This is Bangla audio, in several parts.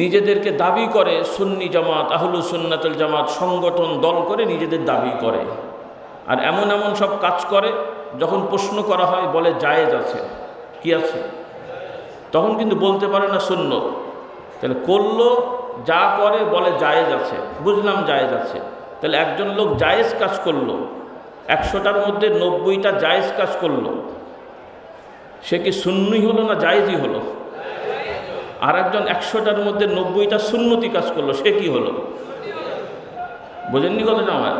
নিজেদেরকে দাবি করে সুন্নি জামাত, আহলুস সুন্নাতুল জামাত সংগঠন দল করে নিজেদের দাবি করে, আর এমন এমন সব কাজ করে যখন প্রশ্ন করা হয় বলে জায়েজ আছে। কি আছে? তখন কিন্তু বলতে পারে না সুন্নত। তাহলে করলো, যা করে বলে জায়েজ আছে, বুঝলাম জায়েজ আছে। তাহলে একজন লোক জায়েজ কাজ করলো, 100টার মধ্যে 90টা জায়েজ কাজ করলো, সে কি সুন্নি হলো না জায়েজই হলো? আর একজন 100টার মধ্যে 90টা সুন্নতি কাজ করলো, সে কি হলো? বোঝেননি কথাটা আমার?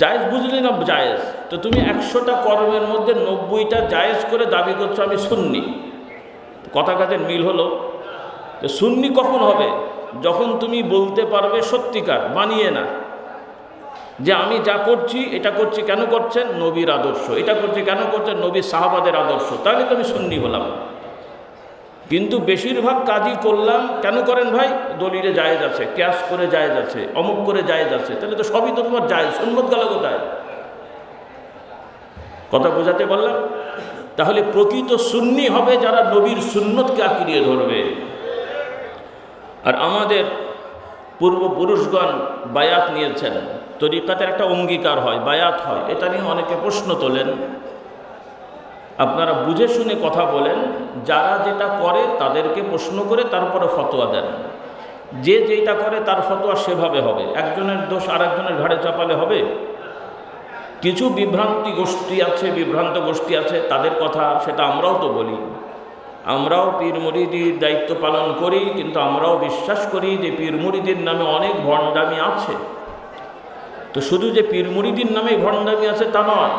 জায়েজ বুঝলি না জায়েজ? তো তুমি 100টা কর্মের মধ্যে 90টা জায়েজ করে দাবি করছো আমি সুন্নি, কথা কাজের মিল হলো? তো সুন্নি কখন হবে? যখন তুমি বলতে পারবে সত্যিকার, বানিয়ে না, যে আমি যা করছি এটা করছি কেন করছেন? নবীর আদর্শ। এটা করছি কেন করছেন? নবীর সাহাবাদের আদর্শ। তাহলে তো আমি সুন্নি হলাম। কিন্তু বেশিরভাগ কাজই করলাম, কেন করেন ভাই? দলিলে জায়েজ আছে, ক্যাশ করে জায়েজ আছে, অমুক করে জায়েজ আছে। তাহলে তো সবই তো তোমার জায়েজ, সুন্নত গেল কোথায়? কথা বোঝাতে বললাম? তাহলে প্রকৃত সুন্নি হবে যারা নবীর সুন্নতকে আঁকড়িয়ে ধরবে। আর আমাদের পূর্বপুরুষগণ বায়াত নিয়েছেন, তরিকাতের একটা অঙ্গীকার হয়, বায়াত হয়। এটা নিয়ে অনেকে প্রশ্ন তোলেন। আপনারা বুঝে শুনে কথা বলেন, যারা যেটা করে তাদেরকে প্রশ্ন করে তারপরে ফতোয়া দেন। যে যেটা করে তার ফতোয়া সেভাবে হবে, একজনের দোষ আর একজনের ঘাড়ে চাপালে হবে? কিছু বিভ্রান্ত গোষ্ঠী আছে, তাদের কথা সেটা আমরাও তো বলি। আমরাও পীর মুরিদির দায়িত্ব পালন করি, কিন্তু আমরাও বিশ্বাস করি যে পীর মুরিদির নামে অনেক ভণ্ডামি আছে। তো শুধু যে পীর মুরিদির নামে ভণ্ডামি আছে তা নয়,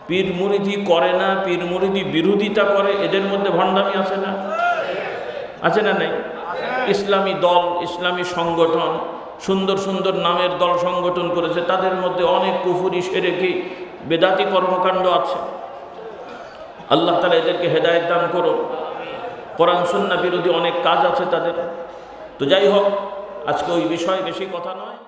পীর মুরিদি করে না, পীর মুরিদি বিরোধিতা করে, এদের মধ্যে ভণ্ডামি আছে না? আছে না? নেই? ইসলামী দল, ইসলামী সংগঠন, সুন্দর সুন্দর নামের দল সংগঠন করেছে, তাদের মধ্যে অনেক কুফরি, শিরকি, বেদাতি কর্মকাণ্ড আছে। আল্লাহ তাআলা এদেরকে হেদায়েত দান করুন। কোরআন সুন্নাহ বিরোধী অনেক কাজ আছে তাদের। তো যাই হোক, আজকে ওই বিষয়ে বেশি কথা নয়।